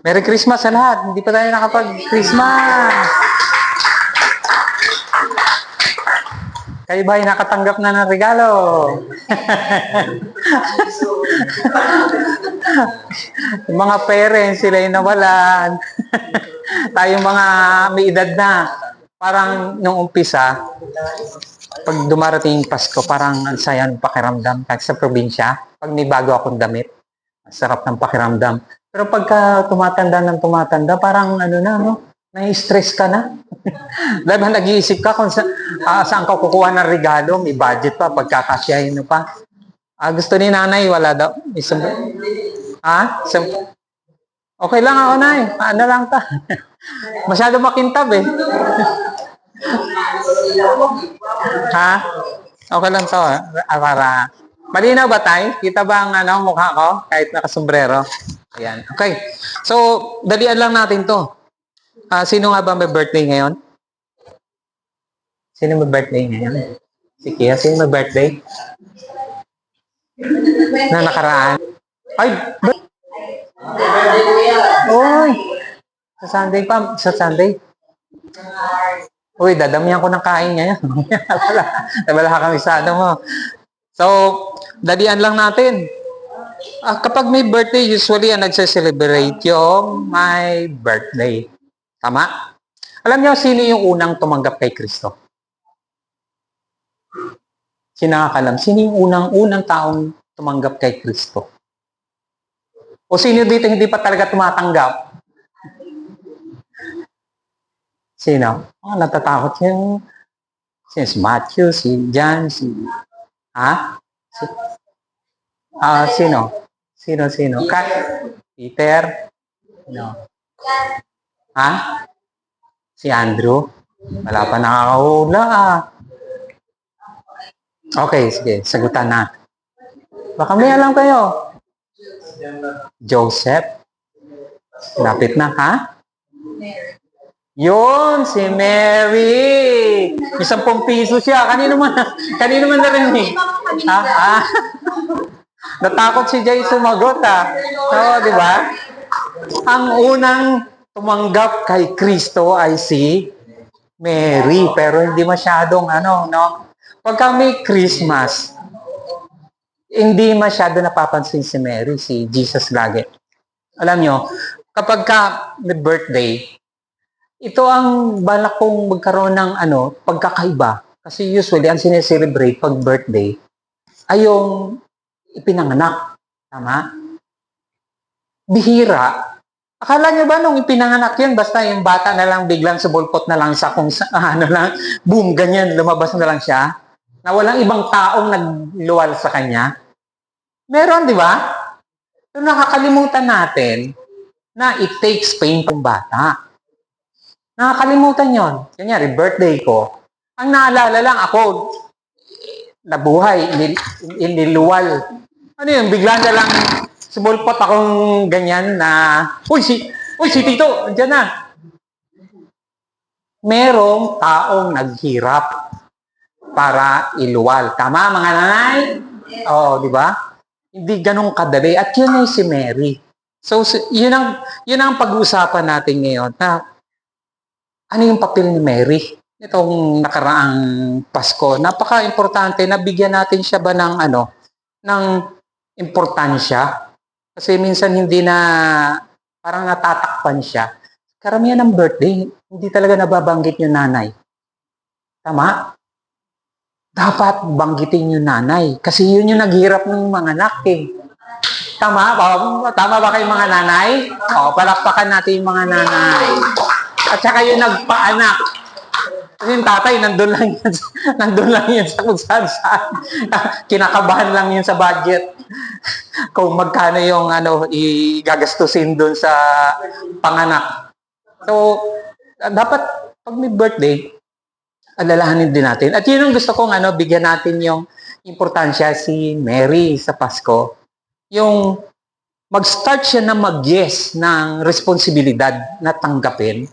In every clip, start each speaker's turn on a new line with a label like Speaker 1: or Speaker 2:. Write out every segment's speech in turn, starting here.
Speaker 1: Merry Christmas sa lahat. Hindi pa tayo nakapag-Christmas. Kayo ba ay nakatanggap na ng regalo? Yung mga parents, sila yung nawalan. Tayong mga may edad na. Parang nung umpisa, pag dumarating yung Pasko, parang ang saya ng pakiramdam. Kahit sa probinsya, pag may bago akong damit, sarap ng pakiramdam. Pero pagka tumatanda, parang ano na, no? Nai-stress ka na. Dahil nag-iisip ka kung saan ka kukuha ng regalo, may budget pa, pagkakasyahin mo pa. Gusto ni nanay, wala daw. Okay lang ako, nay. Ano lang ta? Masyado makintab eh. Ha? Okay lang to. Para malinaw ba tayo? Kita ba ang mukha ko? Kahit nakasombrero. Ayan. Okay. So, dalian lang natin to. Sino nga ba may birthday ngayon? Sino may birthday ngayon? Si Kia, sino may birthday? Na nakaraan? Ay! Oy! Sa Sunday pa. Sa Sunday. Uy, dadamihan ko ng kain ngayon. Wala kami sa ano mo. So, dalian lang natin. Kapag may birthday, usually nagse-celebrate yung my birthday. Tama? Alam niyo, sino yung unang tumanggap kay Kristo? Sinakakalam. Sino yung unang taong tumanggap kay Kristo? O sino dito hindi pa talaga tumatanggap? Sino? Natatakot yung si Matthew, si John, sino? Sino? Peter? No. Si Andrew? Wala pa nakakahula Okay, sige. Sagutan na. Baka may alam kayo. Joseph? Lapit na, Yun, si Mary. May 10 piso siya. Kanino man narinig? Natakot si Jay sumagot, di ba? Ang unang tumanggap kay Kristo ay si Mary. Pero hindi masyadong Pagka may Christmas, hindi masyado napapansin si Mary, si Jesus lagi. Alam nyo, kapag may birthday, ito ang balak kong magkaroon ng pagkakaiba. Kasi usually, ang sineselebrate pag birthday ay yung ipinanganak. Tama? Bihira. Akala nyo ba nung ipinanganak yun, basta yung bata na lang biglang sumulpot na lang sa boom, ganyan, lumabas na lang siya, na walang ibang taong nagluwal sa kanya? Meron, di ba? So, nakakalimutan natin na it takes pain pang bata. Nakakalimutan yon. Kanyari, birthday ko. Ang naalala lang ako, nabuhay, iniluwal. Ano yun, bigla na lang sumulpot akong ganyan na, Uy, si Tito, andyan na. Merong taong naghirap para iluwal. Tama, mga nanay? Oo, di ba? Hindi ganun kadali. At yun ay si Mary. So, yun ang pag-uusapan natin ngayon. Ano yung papel ni Mary? Itong nakaraang Pasko. Napaka-importante na bigyan natin siya ba ng importansya. Kasi minsan hindi na, parang natatakpan siya. Karamihan ng birthday, hindi talaga nababanggit yung nanay. Tama? Dapat banggitin yung nanay. Kasi yun yung naghirap ng mga anak Tama? Tama ba kayo mga nanay? Palakpakan natin yung mga nanay. At saka yung nagpaanak. Kasi yung tatay, nandun lang yun sa kung saan. Kinakabahan lang yun sa budget. Kung magkano yung igagastusin dun sa panganak. So, dapat pag may birthday, alalahanin din natin. At yun ang gusto kong bigyan natin yung importansya si Mary sa Pasko. Yung mag-start siya na mag-yes ng responsibilidad na tanggapin.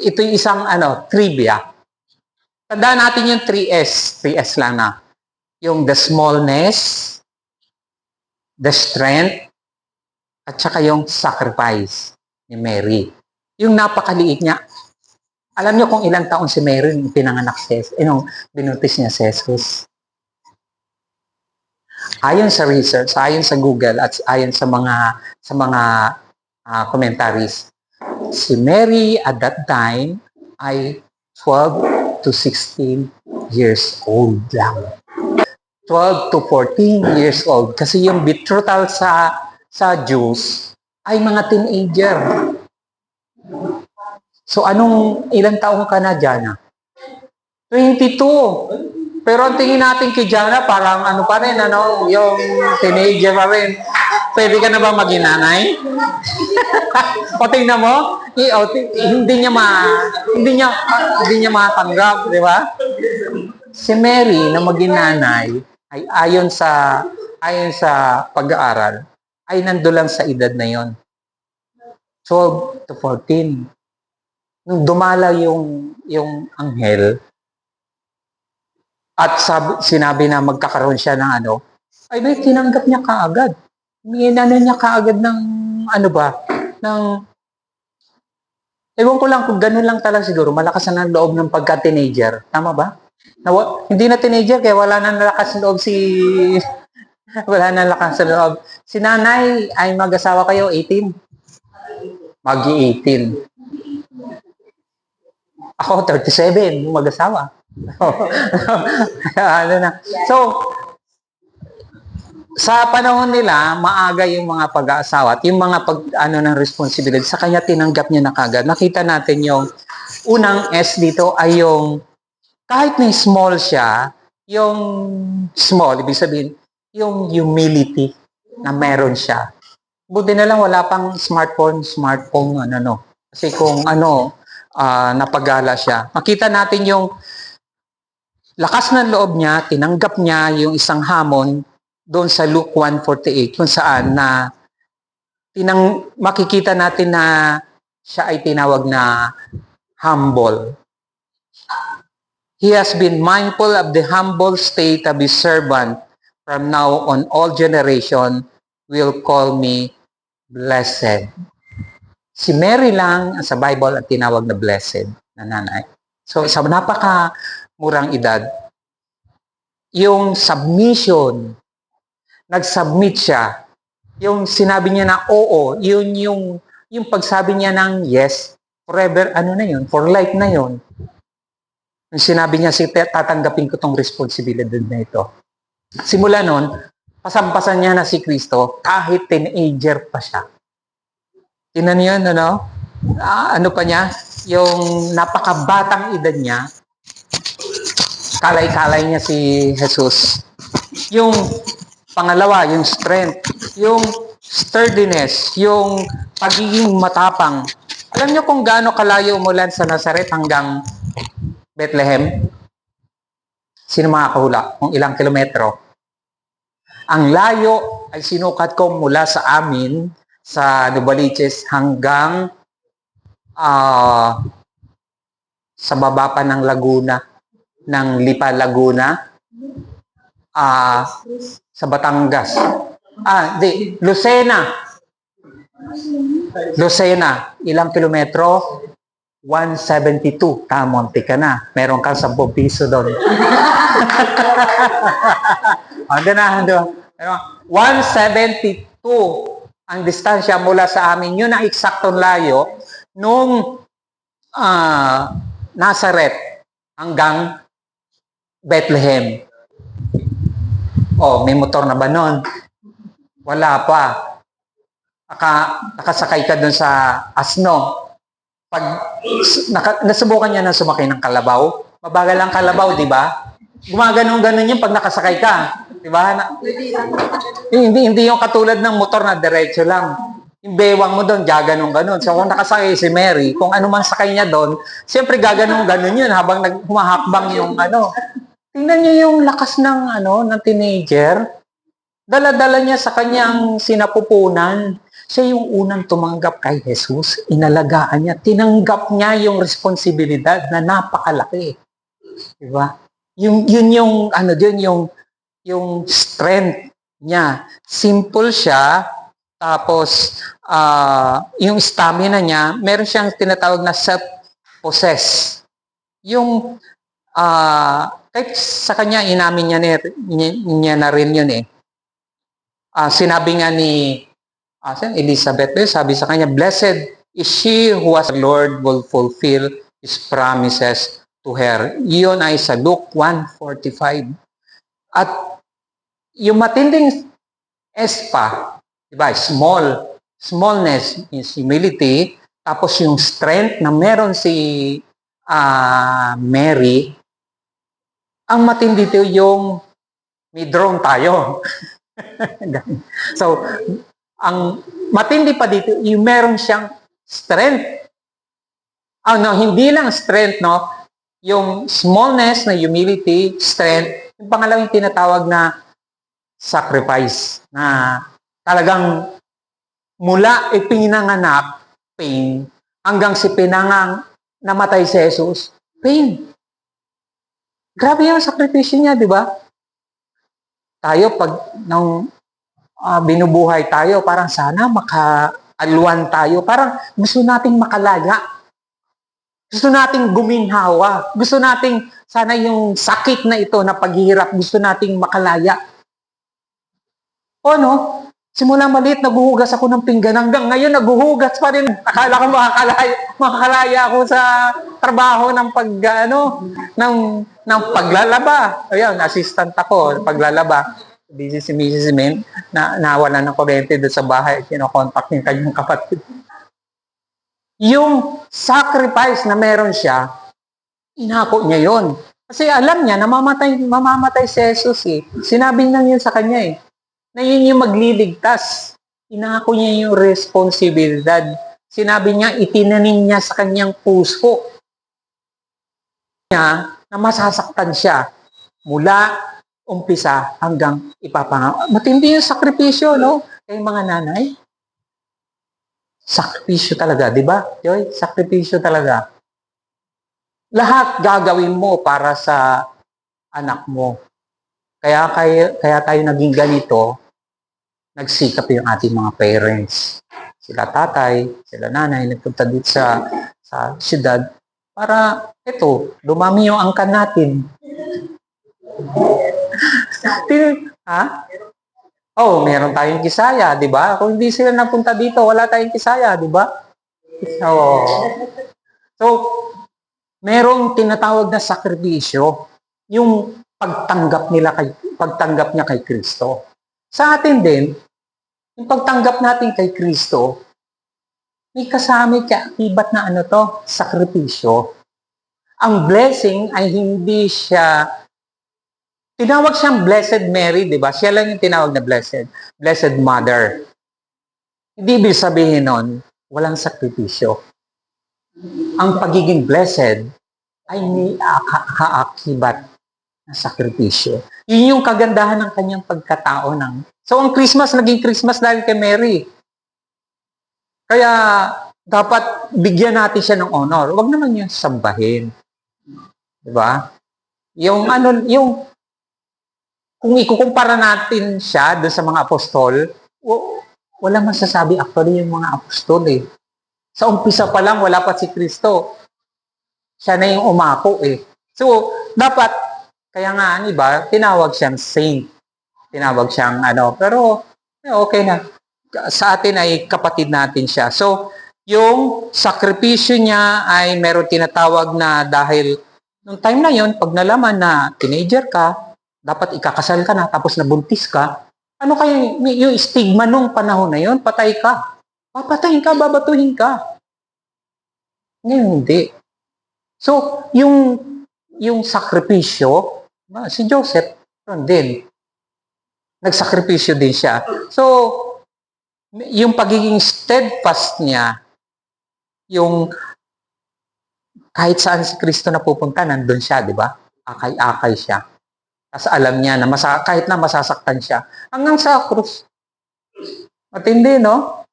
Speaker 1: Ito yung isang trivia. Tandaan natin yung 3S. 3S lang na. Yung the smallness, the strength, at saka yung sacrifice ni Mary. Yung napakaliit niya. Alam niyo kung ilang taon si Mary nung pinanganak si Jesus, nung binuntis niya si Jesus? Ayon sa research, ayon sa Google at ayon sa mga commentaries, si Mary at that time ay 12 to 16 years old lang. 12 to 14 years old. Kasi yung betrothal sa Jews ay mga teenager. So ilang taong ka na, Jana? 22. Pero ang tingin natin kay Jana, parang pa rin, yung teenager pa rin. Pwede ka na ba maging nanay? O tingnan mo, hindi niya matanggap, di ba? Si Mary na maging nanay ay ayon sa pag-aaral ay nandoon lang sa edad na yon. 12 to 14. Nung dumala yung anghel at sinabi na magkakaroon siya ng ay may tinanggap niya kaagad. Minano niya kaagad ng ewan ko lang kung ganun lang talaga siguro, malakas na ng loob ng pagka-teenager. Tama ba? Hindi na teenager kaya wala na lakas ng loob wala na lakas ng loob. Si nanay ay mag-asawa kayo, 18? Mag-18. Ako, 37, mag-asawa. So, sa panahon nila, maaga yung mga pag-aasawa at yung mga ng responsibilidad, sa kanya tinanggap niya na kagad. Nakita natin yung unang S dito ay yung, kahit na small siya, yung small, ibig sabihin, yung humility na meron siya. Buti na lang wala pang smartphone, Kasi kung napagala siya. Makita natin yung lakas ng loob niya, tinanggap niya yung isang hamon doon sa Luke 1:48, kung saan na makikita natin na siya ay tinawag na humble. He has been mindful of the humble state of his servant. From now on, all generation will call me blessed. Si Mary lang sa Bible at tinawag na blessed na nanay. So sa napakamurang edad, yung submission, nag-submit siya. Yung sinabi niya na oo, yun yung pagsabi niya ng yes, forever, for life na yun. Yung sinabi niya, tatanggapin ko tong responsibilidad na ito. Simula nun, pasampasan niya na si Kristo kahit teenager pa siya. Tinan niyo, pa niya? Yung napakabatang edad niya, kalay-kalay niya si Jesus. Yung pangalawa, yung strength, yung sturdiness, yung pagiging matapang. Alam niyo kung gaano kalayo umulan sa Nazaret hanggang Bethlehem? Sino makakahula? Kung ilang kilometro? Ang layo ay sinukat ko mula sa amin, sa Novaliches, hanggang sa baba pa ng Laguna, ng Lipa, Laguna, sa Batangas. Lucena. Ilang kilometro? 172. Monte ka na. Meron kang 10 piso doon. Hanggang na. 172 ang distansya mula sa amin. Yun ang eksaktong layo nung Nazareth hanggang Bethlehem. May motor na ba nun? Wala pa. Nakasakay ka dun sa asno. Pag nasubukan niya na sumakay ng kalabaw, mabagal ang kalabaw, di ba? Gumaganon-ganon yun pag nakasakay ka. Di ba? Hindi yung katulad ng motor na diretso lang. Yung bewang mo doon, gaganon-ganon. So kung nakasakay si Mary, kung ano man sakay niya doon, siyempre gaganon-ganon yun habang humahakbang yung Tingnan niyo yung lakas ng teenager. Dala-dala niya sa kanyang sinapupunan. Siya yung unang tumanggap kay Jesus. Inalagaan niya. Tinanggap niya yung responsibilidad na napakalaki. Diba? Yung strength niya. Simple siya, Tapos, yung stamina niya, meron siyang tinatawag na self-possess. Yung, kahit sa kanya, inamin niya na rin yun eh. Sinabi nga ni Elizabeth, sabi sa kanya, "Blessed is she who as the Lord will fulfill His promises to her." Iyon ay sa Luke 1:45. At yung matinding espa, diba, smallness is humility, tapos yung strength na meron si Mary, ang matindi dito yung may drone tayo. So, ang matindi pa dito, yung meron siyang strength. Hindi lang strength, no? Yung smallness na humility, strength, yung pangalawang tinatawag na sacrifice, na talagang mula ipinanganak, pain, hanggang si pinangang namatay si Jesus, pain. Grabe yung sakripisyo niya, di ba? Tayo, pag nang binubuhay tayo, parang sana makaalwan tayo. Parang gusto nating makalaya. Gusto nating guminhawa. Gusto nating, sana yung sakit na ito na paghihirap, gusto nating makalaya. O no? Simula maliit, naguhugas ako ng pinggan. Hanggang ngayon, naguhugas pa rin. Akala ko makakalaya ako sa trabaho ng ng paglalaba. Ayun, assistant ako, paglalaba. Busy si Mrs. Min, nawala ng kuryente doon sa bahay. Kinokontak niya kanyang kapatid. Yung sacrifice na meron siya, inako niya yon. Kasi alam niya, mamamatay si Jesus eh. Sinabi niya yun sa kanya eh. Na yun yung magliligtas. Inako niya yung responsibilidad. Sinabi niya, itinanim niya sa kanyang puso niya na masasaktan siya mula umpisa hanggang ipapanga. Matindi yung sakripisyo, no? Kay mga nanay. Sakripisyo talaga, di ba? Joy, sakripisyo talaga. Lahat gagawin mo para sa anak mo. Kaya tayo naging ganito, nagsikap yung ating mga parents. Sila tatay, sila nanay, nagpunta dito sa syudad para, dumami yung angkan natin. Meron tayong Kisaya, di ba? Kung hindi sila napunta dito, wala tayong Kisaya, di ba? So, merong tinatawag na sakripisyo, yung pagtanggap niya kay Kristo. Sa atin din, yung pagtanggap natin kay Kristo, may kasama kaakibat na sakripisyo. Ang blessing ay hindi siya, tinawag siyang Blessed Mary, di ba? Siya lang yung tinawag na Blessed Mother. Hindi ibig sabihin nun, walang sakripisyo. Ang pagiging blessed ay may kaakibat na sakripisyo. Yun yung kagandahan ng kanyang pagkatao. So, ang Christmas, naging Christmas dahil kay Mary. Kaya, dapat bigyan natin siya ng honor. Huwag naman yung sambahin. Diba? Kung ikukumpara natin siya doon sa mga apostol, wala masasabi actually yung mga apostol eh. Sa umpisa pa lang, wala pa si Kristo. Siya na yung umako eh. So, dapat, kaya nga, iba, tinawag siyang saint. Tinawag siyang pero okay na. Sa atin ay kapatid natin siya. So, yung sakripisyo niya ay meron tinatawag na dahil nung time na yon, pag nalaman na teenager ka, dapat ikakasal ka na, tapos nabuntis ka, ano kaya yung stigma nung panahon na yon? Patay ka. Papatayin ka, babatuhin ka. Ngayon, hindi. So, yung sakripisyo, si Joseph, din. Nagsakripisyo din siya. So, yung pagiging steadfast niya, yung kahit saan si Kristo napupunta, nandun siya, di ba? Akay-akay siya. Kasi alam niya na kahit na masasaktan siya, hanggang sa krus. Matindi, no?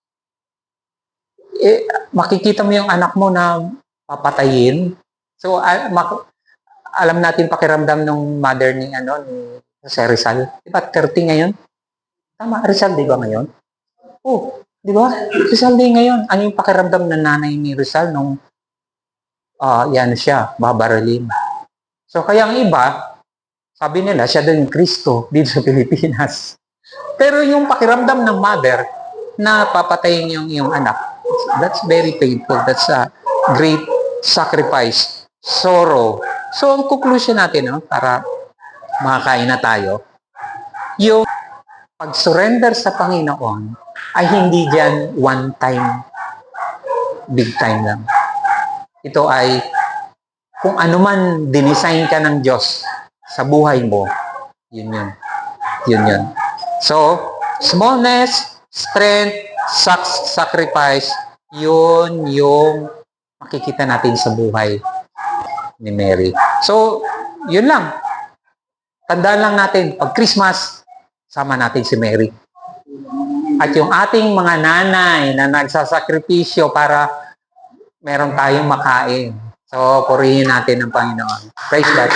Speaker 1: Makikita mo yung anak mo na papatayin. So, alam natin pakiramdam ng mother ni Jose Rizal. Diba 30 ngayon? Tama, Rizal, di ba ngayon? Oh, di ba? Rizal Day ngayon. Ano yung pakiramdam ng nanay ni Rizal nung yan siya, babaralin? So, kaya ang iba, sabi nila, siya daw yung Kristo dito sa Pilipinas. Pero yung pakiramdam ng mother na papatayin yung iyong anak, that's very painful. That's a great sacrifice, sorrow. So, ang conclusion natin, no, para makakain na tayo, yung pag-surrender sa Panginoon ay hindi dyan one time, big time lang. Ito ay kung ano man dinesign ka ng Diyos sa buhay mo, yun yun. Yun yun. So, smallness, strength, sacrifice, yun yung makikita natin sa buhay ni Mary. So, yun lang. Tandaan lang natin, pag Christmas, sama natin si Mary. At yung ating mga nanay na nagsasakripisyo para meron tayong makain. So, purihin natin ang Panginoon. Praise God.